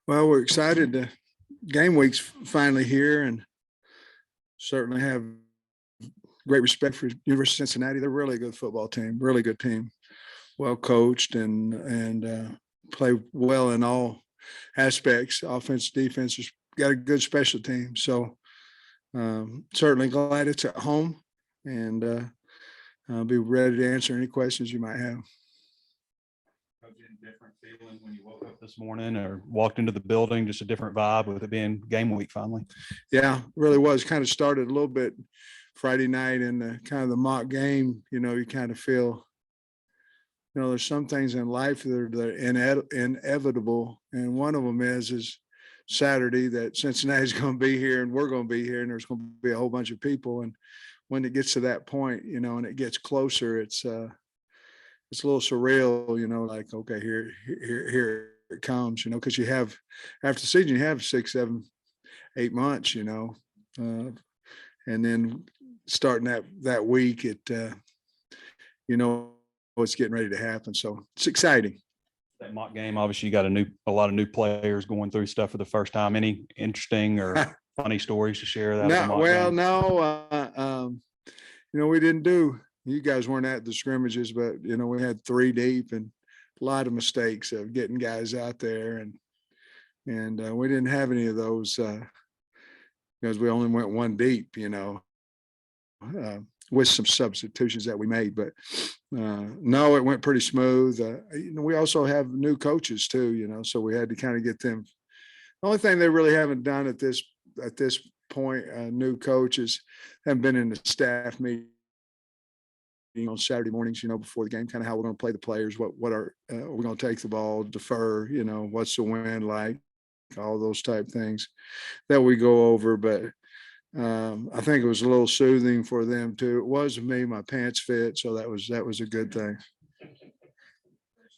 Well, we're excited. Game week's finally here, and certainly have great respect for University of Cincinnati. They're really a good football team, really good team, well coached, and play well in all aspects. Offense, defense, has got a good special team. So certainly glad it's at home, and I'll be ready to answer any questions you might have. Different feeling when you woke up this morning or walked into the building, just a different vibe with it being game week finally? Yeah, really was. Kind of started a little bit Friday night in the kind of the mock game. You kind of feel, there's some things in life that are inevitable, and one of them is Saturday that Cincinnati's going to be here and we're going to be here, and there's going to be a whole bunch of people. And when it gets to that point, and it gets closer, it's a little surreal, like, okay, here it comes, because you have, after the season, you have 6, 7, 8 months, and then starting that week, what's getting ready to happen. So it's exciting. That mock game, obviously, you got a lot of new players going through stuff for the first time. Any interesting or funny stories to share? We didn't do. You guys weren't at the scrimmages, but we had 3 deep and a lot of mistakes of getting guys out there, and we didn't have any of those because we only went 1 deep, with some substitutions that we made. But no, it went pretty smooth. We also have new coaches too, so we had to kind of get them. The only thing they really haven't done at this point, new coaches haven't been in the staff meeting on Saturday mornings, before the game, kind of how we're going to play the players, what are we going to take the ball, defer, what's the wind like, all those type things that we go over. But I think it was a little soothing for them too. It was me, my pants fit, so that was a good thing.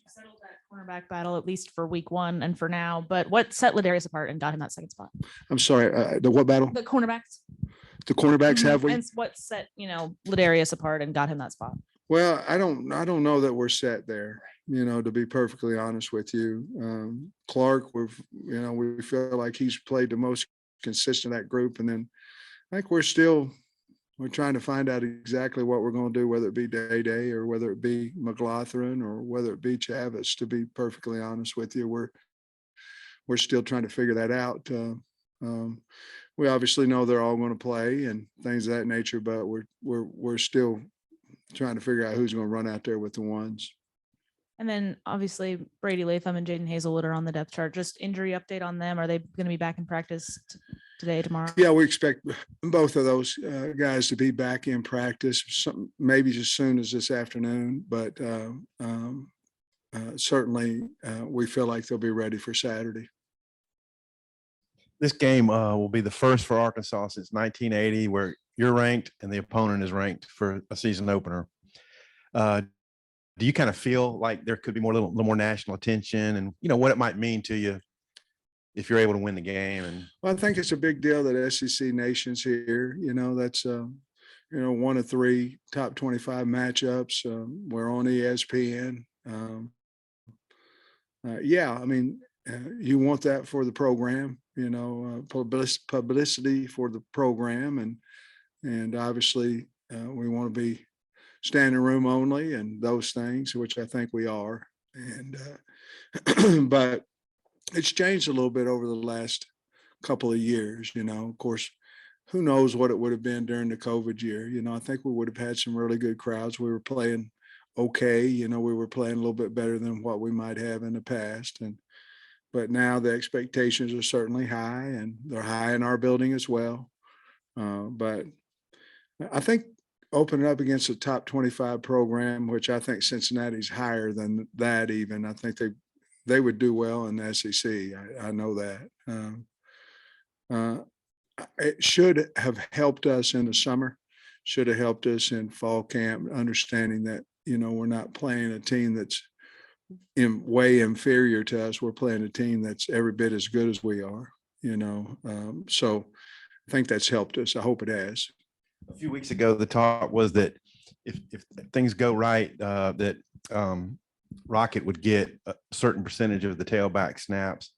Settled that cornerback battle, at least for week 1 and for now. But what set Ladarius apart and got him that second spot? I'm sorry, the what battle? The cornerbacks. The cornerbacks have we? And what set Ladarius apart and got him that spot? Well, I don't know that we're set there. To be perfectly honest with you, Clark, we feel like he's played the most consistent of that group, and then I think we're trying to find out exactly what we're going to do, whether it be Day or whether it be McLaughlin or whether it be Chavis. To be perfectly honest with you, we're still trying to figure that out. We obviously know they're all going to play and things of that nature, but we're still trying to figure out who's going to run out there with the ones. And then obviously Brady Latham and Jaden Hazelwood are on the depth chart. Just injury update on them. Are they going to be back in practice today, tomorrow? Yeah, we expect both of those guys to be back in practice, maybe as soon as this afternoon, but certainly we feel like they'll be ready for Saturday. This game will be the first for Arkansas since 1980, where you're ranked and the opponent is ranked for a season opener. Do you kind of feel like there could be a little more national attention, and what it might mean to you if you're able to win the game? And well, I think it's a big deal that SEC Nation's here. That's 1 of 3 top 25 matchups. We're on ESPN. Yeah, I mean, you want that for the program, publicity for the program, and obviously we want to be standing room only and those things, which I think we are. And but it's changed a little bit over the last couple of years. Of course, who knows what it would have been during the COVID year. I think we would have had some really good crowds. We were playing okay. We were playing a little bit better than what we might have in the past. But now the expectations are certainly high, and they're high in our building as well. But I think opening up against a top 25 program, which I think Cincinnati's higher than that even, I think they would do well in the SEC. I know that. It should have helped us in the summer, should have helped us in fall camp, understanding that, we're not playing a team that's way inferior to us. We're playing a team that's every bit as good as we are, so I think that's helped us. I hope it has. A few weeks ago, the talk was that if things go right, that Rocket would get a certain percentage of the tailback snaps.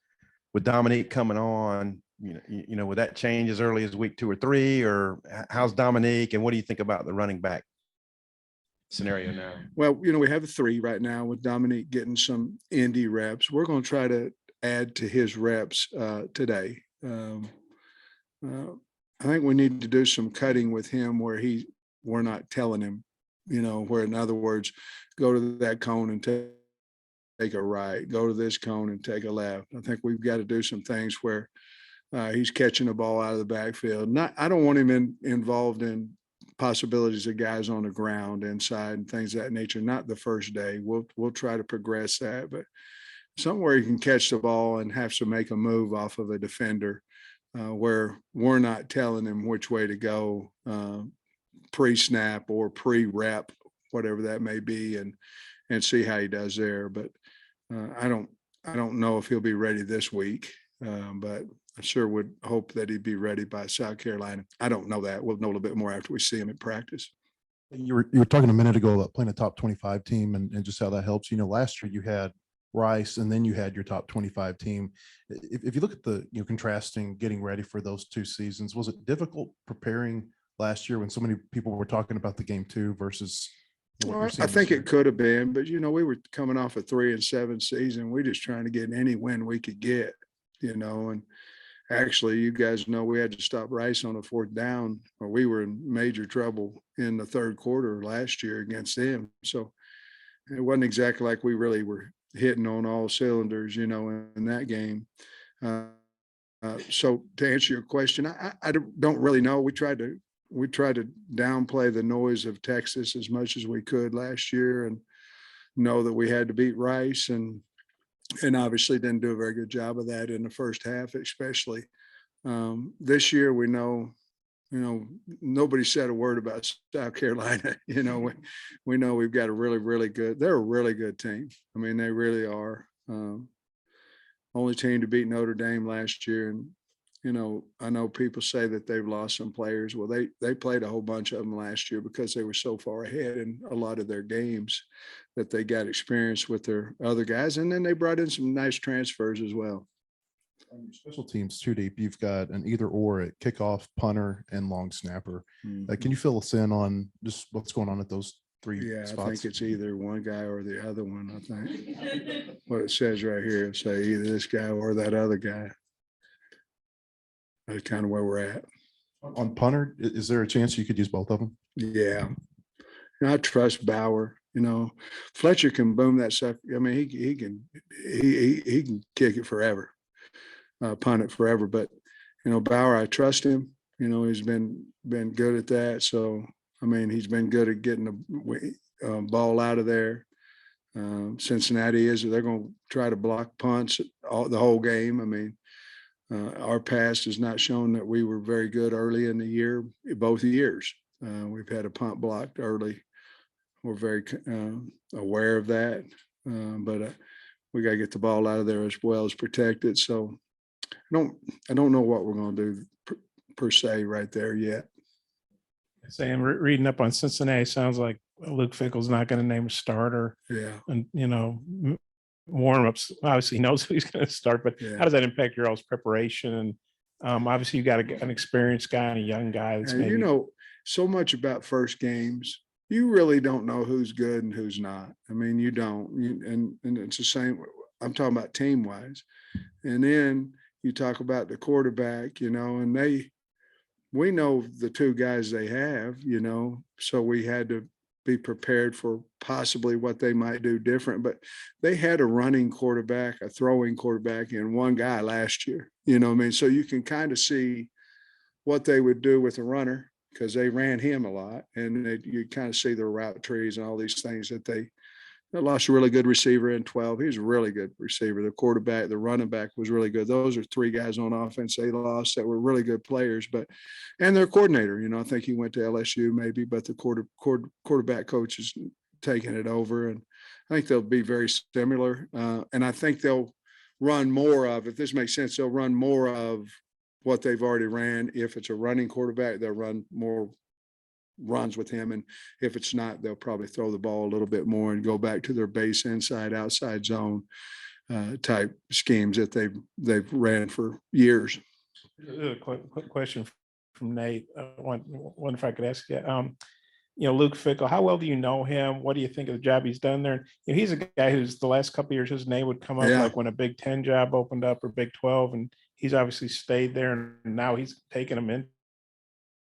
with Dominique coming on, would that change as early as week 2 or 3, or how's Dominique, and what do you think about the running back scenario now? Well, we have the 3 right now with Dominique getting some Indy reps. We're going to try to add to his reps today. I think we need to do some cutting with him where we're not telling him, where, in other words, go to that cone and take a right, go to this cone and take a left. I think we've got to do some things where he's catching the ball out of the backfield. I don't want him involved in possibilities of guys on the ground inside and things of that nature. Not the first day. We'll try to progress that, but somewhere he can catch the ball and have to make a move off of a defender where we're not telling him which way to go pre-snap or pre-rep, whatever that may be, and see how he does there. But I don't know if he'll be ready this week, but I sure would hope that he'd be ready by South Carolina. I don't know that. We'll know a little bit more after we see him in practice. You were talking a minute ago about playing a top 25 team and just how that helps. Last year you had Rice and then you had your top 25 team. If you look at the, contrasting getting ready for those 2 seasons, was it difficult preparing last year when so many people were talking about the game 2 versus what you're seeing I think this year? it could have been, but we were coming off a 3-7 season. We're just trying to get any win we could get, and actually, you guys know we had to stop Rice on a 4th down, or we were in major trouble in the 3rd quarter last year against them. So it wasn't exactly like we really were hitting on all cylinders, in that game. So to answer your question, I don't really know. We tried to downplay the noise of Texas as much as we could last year and know that we had to beat Rice and obviously didn't do a very good job of that in the first half, especially. This year, we know, nobody said a word about South Carolina. We know we've got a really, really good, they're a really good team. I mean, they really are. Only team to beat Notre Dame last year. And, I know people say that they've lost some players. Well, they played a whole bunch of them last year because they were so far ahead in a lot of their games that they got experience with their other guys. And then they brought in some nice transfers as well. On your special teams too deep, you've got an either or at kickoff, punter, and long snapper. Can you fill us in on just what's going on at those 3 spots? I think it's either one guy or the other one. I think what it says right here, say either this guy or that other guy. That's kind of where we're at. On punter, is there a chance you could use both of them? Yeah. I trust Bauer. Fletcher can boom that stuff. I mean, he can kick it forever, punt it forever. But Bauer, I trust him. He's been good at that. So I mean, he's been good at getting the ball out of there. Cincinnati they're going to try to block punts the whole game. I mean, our past has not shown that we were very good early in the year, both years. We've had a punt blocked early. We're very aware of that, but we got to get the ball out of there as well as protect it. So I don't know what we're going to do per se right there yet. Sam, reading up on Cincinnati, sounds like Luke Fickle's not going to name a starter. Yeah. And, warm-ups, obviously he knows who he's going to start, but Yeah. how does that impact your all's preparation? And obviously you got an experienced guy and a young guy. That's And so much about first games, you really don't know who's good and who's not. I mean, you don't. And it's the same. I'm talking about team-wise. And then you talk about the quarterback, and we know the 2 guys they have, so we had to be prepared for possibly what they might do different. But they had a running quarterback, a throwing quarterback, and one guy last year, so you can kind of see what they would do with a runner because they ran him a lot, and you kind of see their route trees and all these things that they lost a really good receiver in 12. He was a really good receiver. The quarterback, the running back was really good. Those are 3 guys on offense they lost that were really good players, and their coordinator, I think he went to LSU maybe, but the quarterback coach is taking it over. And I think they'll be very similar. And I think they'll run more of, if this makes sense, they'll run more of what they've already ran. If it's a running quarterback, they'll run more runs with him, and if it's not, they'll probably throw the ball a little bit more and go back to their base inside outside zone. type schemes that they've ran for years. A quick question from Nate. One if I could ask you. Luke Fickell, how well do you know him? What do you think of the job he's done there? He's a guy who's the last couple of years, his name would come up Yeah. like when a Big 10 job opened up or Big 12, and he's obviously stayed there, and now he's taken him into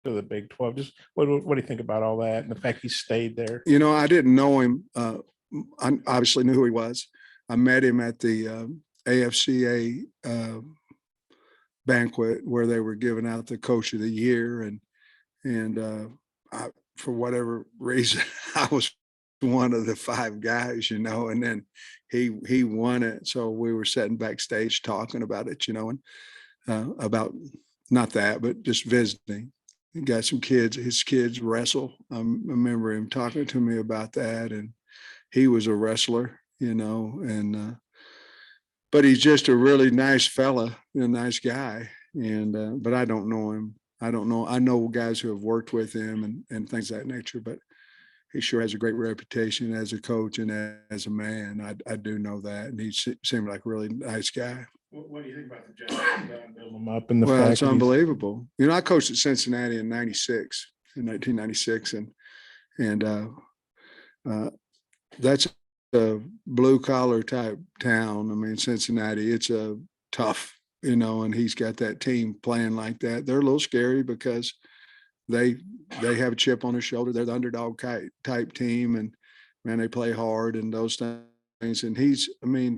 the Big 12. Just what do you think about all that and the fact he stayed there? I didn't know him. I obviously knew who he was. I met him at the AFCA banquet where they were giving out the Coach of the Year, and for whatever reason, I was one of the 5 guys, and then he won it. So we were sitting backstage talking about it, and about not that, but just visiting. He got some kids, his kids wrestle. I remember him talking to me about that, and he was a wrestler, and but he's just a really nice fella, a nice guy. And but I don't know him. I know guys who have worked with him and things of that nature, but he sure has a great reputation as a coach and as a man. I do know that. And he seemed like a really nice guy. What do you think about the job building him up and the Well, fact it's that he's- unbelievable. I coached at Cincinnati in 1996, and that's a blue collar type town. I mean, Cincinnati, it's a tough, and he's got that team playing like that. They're a little scary because they have a chip on their shoulder. They're the underdog type team, and man, they play hard and those things. And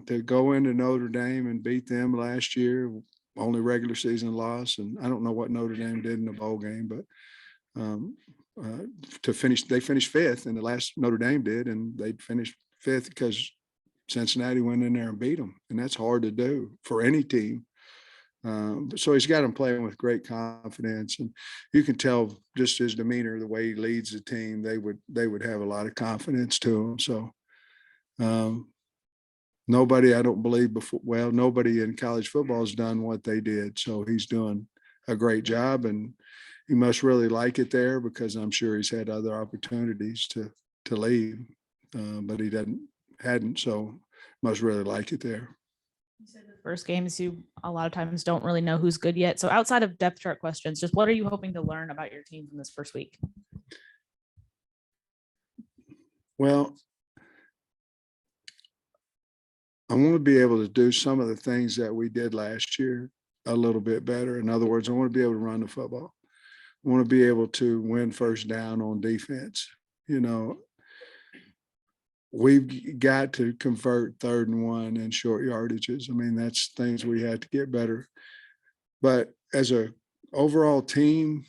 to go into Notre Dame and beat them last year, only regular season loss, and I don't know what Notre Dame did in the bowl game, but they finished 5th, and the last Notre Dame did, and they finished 5th because Cincinnati went in there and beat them, and that's hard to do for any team. So he's got him playing with great confidence, and you can tell just his demeanor, the way he leads the team, they would have a lot of confidence to him. So nobody, I don't believe nobody in college football has done what they did. So he's doing a great job, and he must really like it there because I'm sure he's had other opportunities to leave, but he hadn't. So must really like it there. You said the first games, you a lot of times don't really know who's good yet. So outside of depth chart questions, just what are you hoping to learn about your team from this first week? Well, I want to be able to do some of the things that we did last year a little bit better. In other words, I want to be able to run the football. I want to be able to win first down on defense. We've got to convert 3rd and 1 and short yardages. I mean, that's things we had to get better. But as a overall team,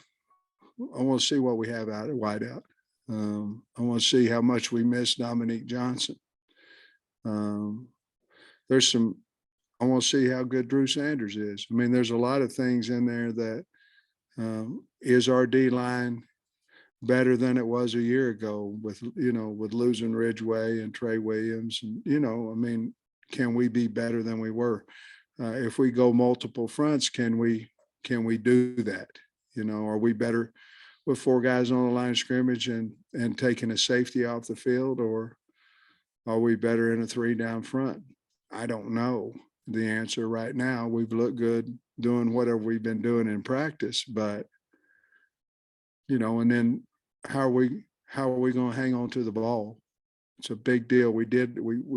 I want to see what we have out at wideout. I want to see how much we miss Dominique Johnson. I want to see how good Drew Sanders is. I mean, there's a lot of things in there that is our D-line better than it was a year ago with losing Ridgeway and Trey Williams. And, can we be better than we were? If we go multiple fronts, can we do that? Are we better with 4 guys on the line of scrimmage and taking a safety off the field, or are we better in a 3 down front? I don't know the answer right now. We've looked good doing whatever we've been doing in practice, but and then how are we going to hang on to the ball? It's a big deal. We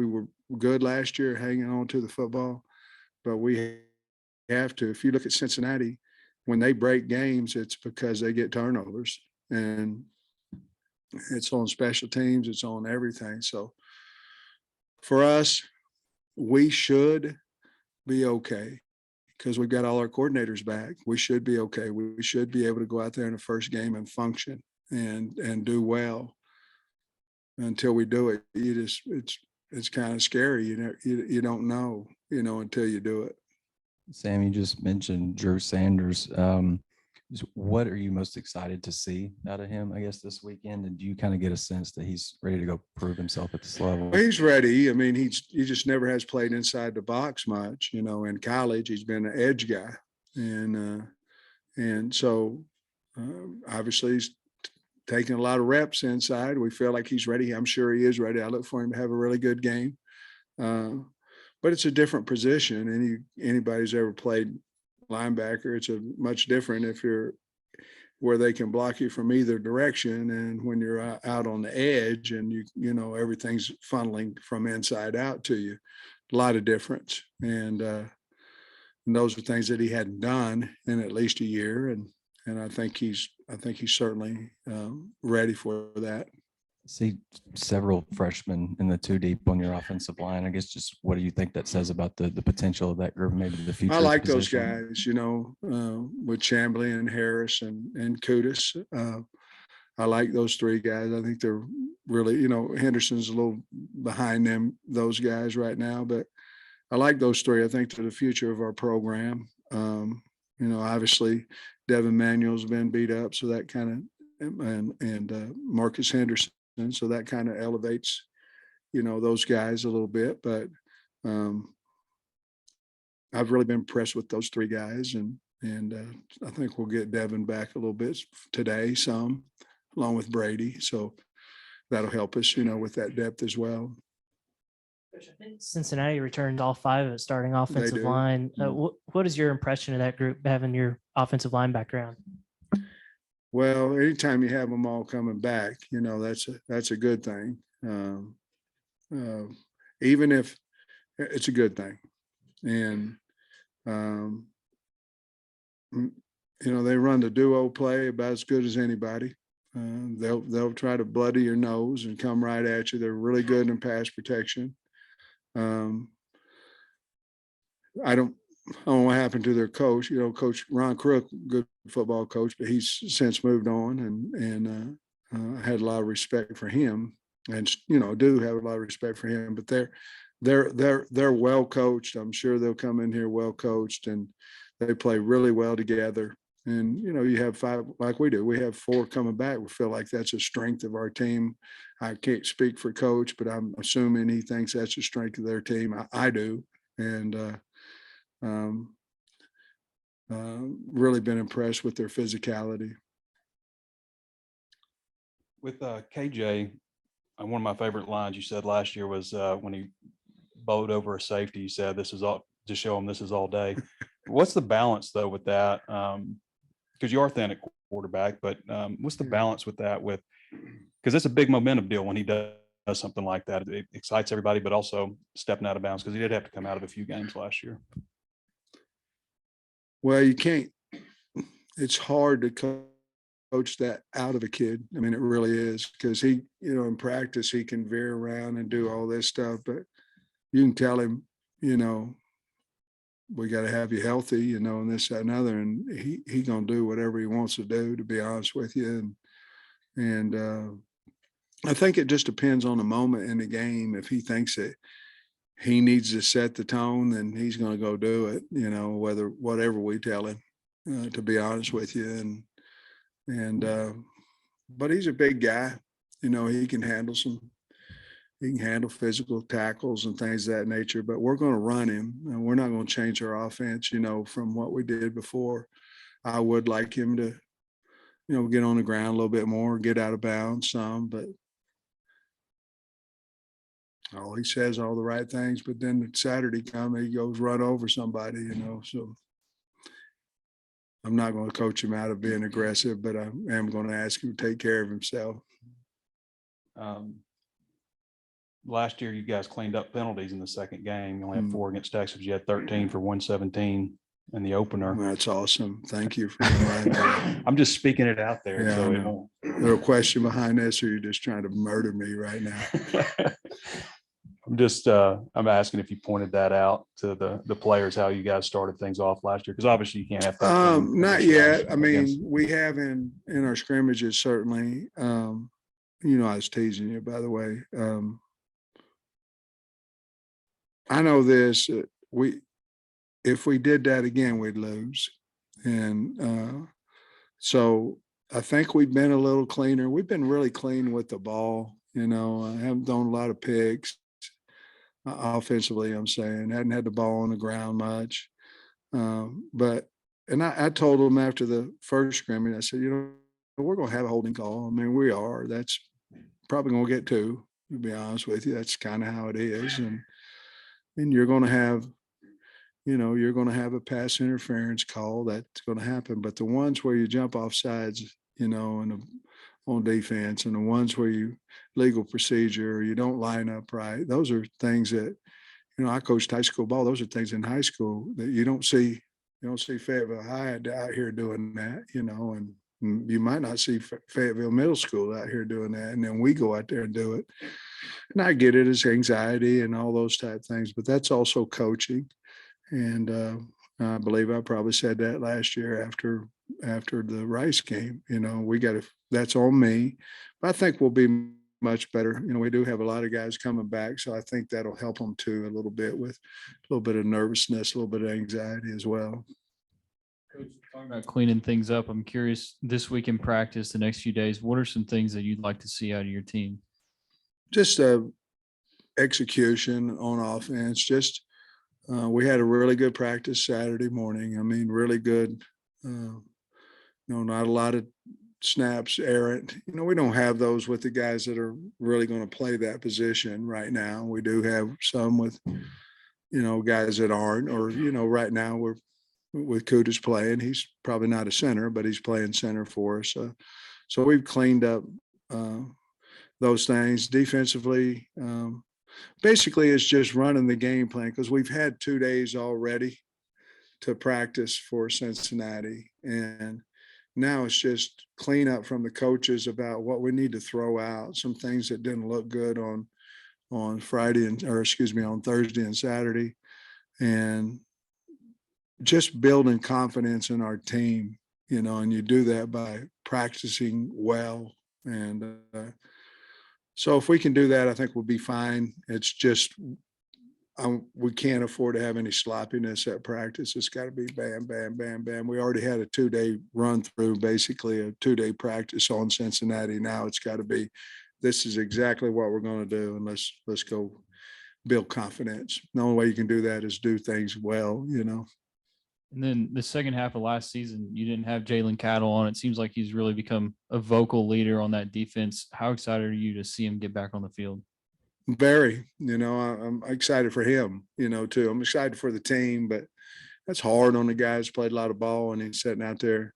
were good last year hanging on to the football, but we have to. If you look at Cincinnati, when they break games, it's because they get turnovers, and it's on special teams, it's on everything. So for us, we should be okay because we've got all our coordinators back. We should be okay. We should be able to go out there in the first game and function and do well. Until we do it, it's kind of scary. You don't know, until you do it. Sam, you just mentioned Drew Sanders. What are you most excited to see out of him, I guess, this weekend? And do you kind of get a sense that he's ready to go prove himself at this level? He's ready. I mean, he just never has played inside the box much. In college, he's been an edge guy. And so obviously he's taking a lot of reps inside. We feel like he's ready. I'm sure he is ready. I look for him to have a really good game. but it's a different position. Anybody's ever played linebacker, it's a much different if you're where they can block you from either direction. And when you're out on the edge and you know, everything's funneling from inside out to you, a lot of difference. And those are things that he hadn't done in at least a year. And I think he's certainly ready for that. See several freshmen in the two deep on your offensive line. I guess just what do you think that says about the potential of that group, maybe the future? I like those position? guys, you know, with Chambly and Harris and Kudus. I like those three guys. I think they're really, you know, Henderson's a little behind those guys right now, but I like those three. I think they're the future of our program. You know, obviously Devin Manuel's been beat up, so that kind of, and Marcus Henderson, so that kind of elevates, you know, those guys a little bit. But I've really been impressed with those three guys, and I think we'll get Devin back a little bit today, some along with Brady. So that'll help us, you know, with that depth as well. Cincinnati returned all five of its starting offensive do. line. Mm. What is your impression of that group, having your offensive line background? Well, anytime you have them all coming back, you know, that's a good thing. Even if it's a good thing. And, you know, they run the duo play about as good as anybody. They'll try to bloody your nose and come right at you. They're really good in pass protection. I don't know what happened to their coach. You know, Coach Ron Crook, good football coach, but he's since moved on, and I had a lot of respect for him, and you know, do have a lot of respect for him. But they're well coached. I'm sure they'll come in here well coached, and they play really well together. And you know, you have five like we do. We have four coming back. We feel like that's a strength of our team. I can't speak for Coach, but I'm assuming he thinks that's a strength of their team. I do, and really been impressed with their physicality. With KJ, one of my favorite lines you said last year was when he bowed over a safety, you said, "This is all to show him this is all day." What's the balance though with that? Because you are thin at quarterback, but what's the balance with that? Because it's a big momentum deal when he does something like that. It excites everybody, but also stepping out of bounds because he did have to come out of a few games last year. Well, you can't. It's hard to coach that out of a kid. I mean, it really is, because he, you know, in practice he can veer around and do all this stuff, but you can tell him, you know, we got to have you healthy, you know, and this, that, and other, and he gonna do whatever he wants to do, to be honest with you. And I think it just depends on the moment in the game. If he thinks that he needs to set the tone, then he's going to go do it, you know, whatever we tell him, to be honest with you. But he's a big guy, you know, he can handle physical tackles and things of that nature, but we're going to run him, and we're not going to change our offense, you know, from what we did before. I would like him to, you know, get on the ground a little bit more, get out of bounds some, but he says all the right things, but then Saturday he goes run over somebody, you know. So I'm not going to coach him out of being aggressive, but I am going to ask him to take care of himself. Last year, you guys cleaned up penalties in the second game. You only had Mm. 4 against Texas. You had 13 for 117 in the opener. That's awesome. Thank you for reminding me. I'm just speaking it out there. Yeah, So I it know. won't. Is there a question behind this, or you're just trying to murder me right now? I'm asking if you pointed that out to the players, how you guys started things off last year, because obviously you can't have. Not yet. I mean, we have in our scrimmages, certainly. You know, I was teasing you, by the way. I know this, if we did that again, we'd lose. And so I think we've been a little cleaner. We've been really clean with the ball. You know, I haven't done a lot of picks. Offensively, I'm saying, hadn't had the ball on the ground much. But I told them after the first scrimmage, I said, you know, we're going to have a holding call. I mean, we are. That's probably going to get 2, to be honest with you. That's kind of how it is. And, and you're going to have, you're going to have a pass interference call. That's going to happen. But the ones where you jump off sides, and on defense, and the ones where you legal procedure, or you don't line up right, those are things that, I coached high school ball. Those are things in high school that you don't see. You don't see Fayetteville High out here doing that, and you might not see Fayetteville Middle School out here doing that. And then we go out there and do it. And I get it as anxiety and all those type things, but that's also coaching. And I believe I probably said that last year after the Rice game. That's on me. But I think we'll be much better. We do have a lot of guys coming back, so I think that'll help them too a little bit with a little bit of nervousness, a little bit of anxiety as well. Coach, talking about cleaning things up, I'm curious, this week in practice, the next few days, what are some things that you'd like to see out of your team? Just execution on offense. Just we had a really good practice Saturday morning. I mean, really good. Not a lot of snaps errant. We don't have those with the guys that are really going to play that position right now. We do have some with, guys that aren't, or, right now we're with Kuda's playing. He's probably not a center, but he's playing center for us. So we've cleaned up those things defensively. Basically, it's just running the game plan, because we've had 2 days already to practice for Cincinnati. And now it's just clean up from the coaches about what we need to throw out, some things that didn't look good on on Thursday and Saturday, and just building confidence in our team, and you do that by practicing well. And so if we can do that, I think we'll be fine. It's just, we can't afford to have any sloppiness at practice. It's got to be bam, bam, bam, bam. We already had a 2-day run through, basically a 2-day practice on Cincinnati. Now it's got to be, this is exactly what we're going to do. And let's go build confidence. The only way you can do that is do things well, And then the second half of last season, you didn't have Jalen Cattle on. It seems like he's really become a vocal leader on that defense. How excited are you to see him get back on the field? Very, I'm excited for him, too. I'm excited for the team, but that's hard on the guys. Played a lot of ball, and he's sitting out there.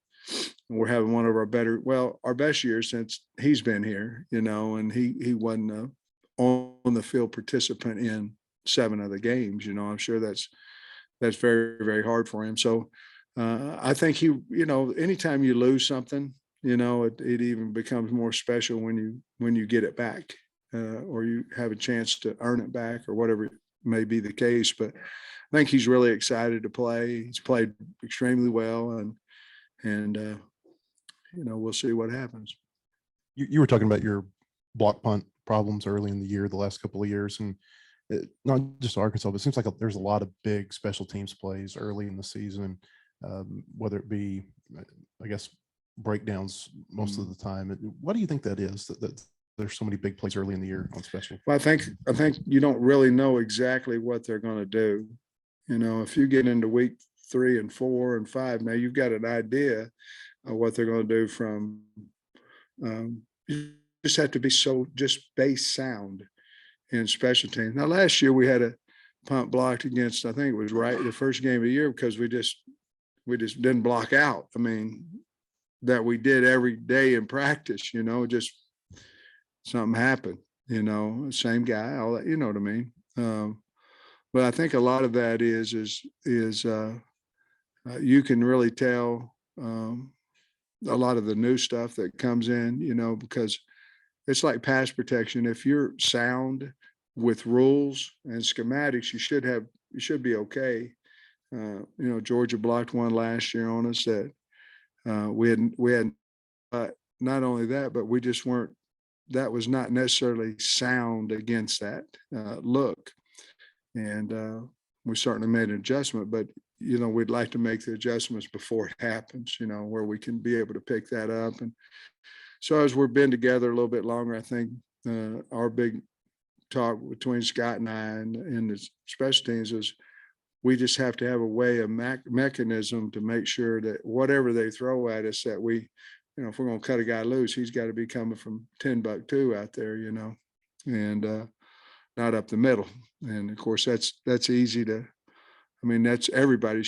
And we're having one of our best years since he's been here, and he wasn't a on the field participant in 7 of the games. I'm sure that's very, very hard for him. So I think anytime you lose something, it even becomes more special when you get it back. Or you have a chance to earn it back, or whatever may be the case. But I think he's really excited to play. He's played extremely well, and we'll see what happens. You were talking about your block punt problems early in the year, the last couple of years, and not just Arkansas, but it seems like there's a lot of big special teams plays early in the season, whether it be, I guess, breakdowns most of the time. What do you think that is, that there's so many big plays early in the year on special? Well, I think you don't really know exactly what they're going to do. If you get into week 3 and 4 and 5, now you've got an idea of what they're going to do from, you just have to be just base sound in special teams. Now, last year we had a punt blocked against, I think it was the first game of the year, because we just didn't block out. I mean, that we did every day in practice, just something happened, same guy, all that, you know what I mean? But I think a lot of that is you can really tell a lot of the new stuff that comes in, because it's like pass protection. If you're sound with rules and schematics, you should be okay. Georgia blocked one last year on us that we had, not only that, but we just weren't, that was not necessarily sound against that look. And we certainly made an adjustment, but, we'd like to make the adjustments before it happens, where we can be able to pick that up. And so as we've been together a little bit longer, I think our big talk between Scott and I and the special teams is we just have to have a way, a mechanism to make sure that whatever they throw at us, that we, if we're going to cut a guy loose, he's got to be coming from 10-2 out there, and not up the middle. And of course, that's easy to, I mean, that's everybody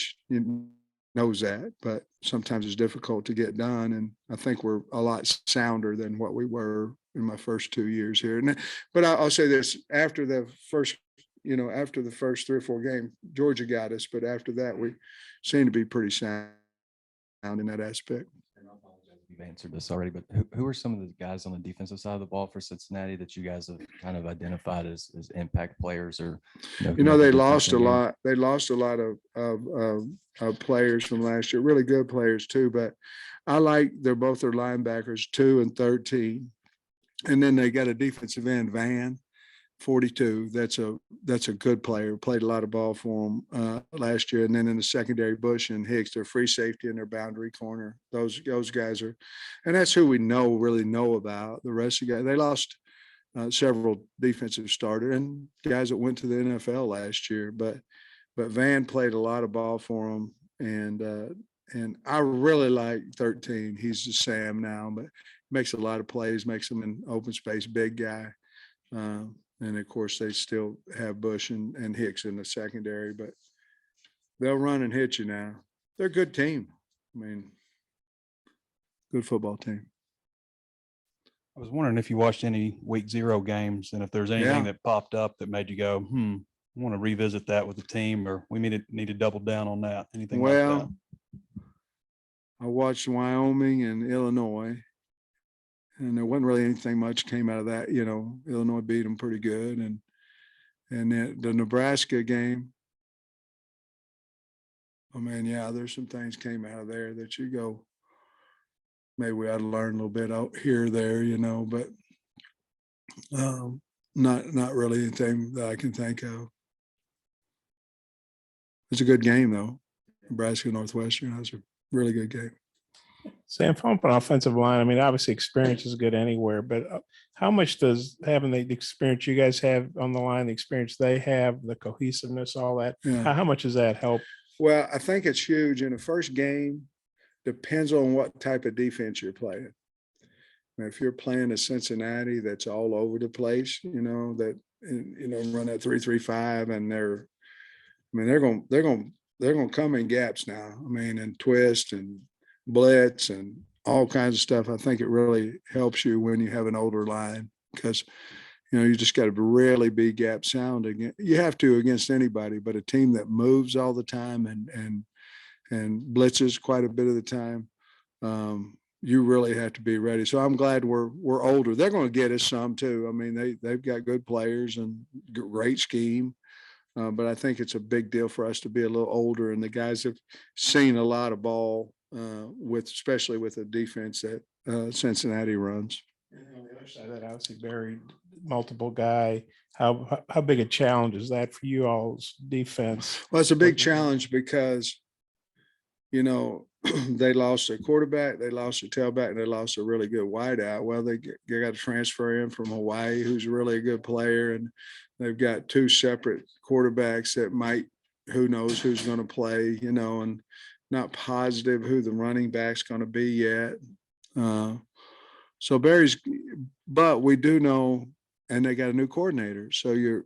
knows that, but sometimes it's difficult to get done. And I think we're a lot sounder than what we were in my first 2 years here. And, but I'll say this, after the first 3 or 4 games, Georgia got us, but after that, we seem to be pretty sound in that aspect. And I apologize if you've answered this already, but who are some of the guys on the defensive side of the ball for Cincinnati that you guys have kind of identified as impact players, or You who know, make they difference lost in a game? lot. They lost a lot of players from last year, really good players too. But I like both their linebackers, 2 and 13, and then they got a defensive end, Van, 42. That's a good player. Played a lot of ball for them last year. And then in the secondary, Bush and Hicks, their free safety and their boundary corner. Those guys are, and that's who we really know about. The rest of the guys, they lost several defensive starters and guys that went to the NFL last year. But Van played a lot of ball for them, and I really like 13. He's the Sam now, but makes a lot of plays, makes them in open space, big guy. And of course, they still have Bush and Hicks in the secondary, but they'll run and hit you now. They're a good team. I mean, good football team. I was wondering if you watched any week 0 games and if there's anything Yeah. that popped up that made you go, I want to revisit that with the team, or we need to double down on that. Anything like that? Well, I watched Wyoming and Illinois, and there wasn't really anything much came out of that. You know, Illinois beat them pretty good, and then the Nebraska game. Oh man, yeah, there's some things came out of there that you go, maybe we ought to learn a little bit out here or there, you know, but not really anything that I can think of. It's a good game though. Nebraska Northwestern, that was a really good game. Sam, from an offensive line, I mean, obviously experience is good anywhere, but how much does having the experience you guys have on the line, the experience they have, the cohesiveness, all that, Yeah. how much does that help? Well, I think it's huge. In the first game, depends on what type of defense you're playing. If you're playing a Cincinnati that's all over the place, you know, that run that 3-3-5, and they're going to come in gaps now. I mean, and twist and blitz and all kinds of stuff. I think it really helps you when you have an older line, because you just got to really be gap sound again. You have to against anybody, but a team that moves all the time and blitzes quite a bit of the time, you really have to be ready. So I'm glad we're older. They're going to get us some too. I mean, they've got good players and great scheme. But I think it's a big deal for us to be a little older, and the guys have seen a lot of ball especially with the defense that Cincinnati runs. And on the other side of that, obviously buried multiple guy. How big a challenge is that for you all's defense? Well, it's a big challenge because, they lost their quarterback, they lost their tailback, and they lost a really good wideout. Well, they got to transfer in from Hawaii, who's really a good player, and they've got 2 separate quarterbacks that who knows who's going to play, and not positive who the running back's going to be yet. But we do know, and they got a new coordinator. So you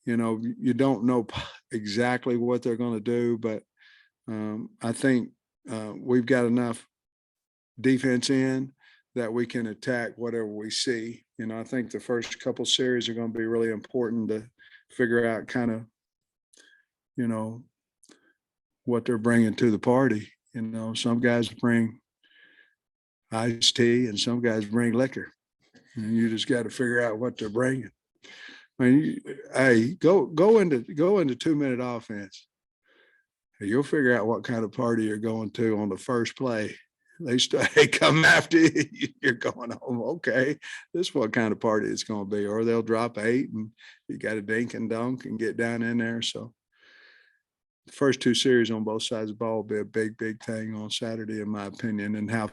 don't know exactly what they're going to do, but I think we've got enough defense in that we can attack whatever we see. I think the first couple series are going to be really important to figure out kind of, what they're bringing to the party. Some guys bring iced tea and some guys bring liquor, and you just got to figure out what they're bringing. I mean, hey, go into 2-minute offense. You'll figure out what kind of party you're going to on the first play. They come after you, you're going home. Okay, this is what kind of party it's going to be. Or they'll drop 8 and you got to dink and dunk and get down in there. So the first 2 series on both sides of the ball will be a big, big thing on Saturday, in my opinion, and how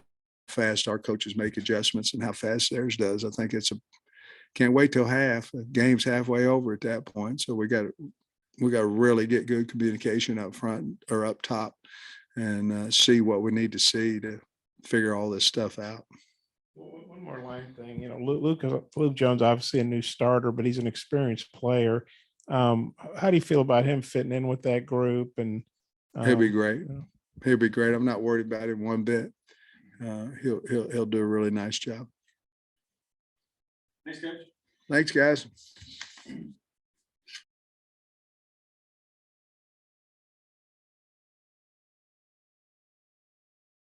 fast our coaches make adjustments and how fast theirs does. I think can't wait till half. The game's halfway over at that point. So we got to really get good communication up front or up top and see what we need to see to figure all this stuff out. One more line thing, Luke Jones, obviously a new starter, but he's an experienced player. How do you feel about him fitting in with that group? And He'll be great. you know, He'll be great. I'm not worried about him one bit. He'll do a really nice job. Thanks, Coach. Thanks, guys.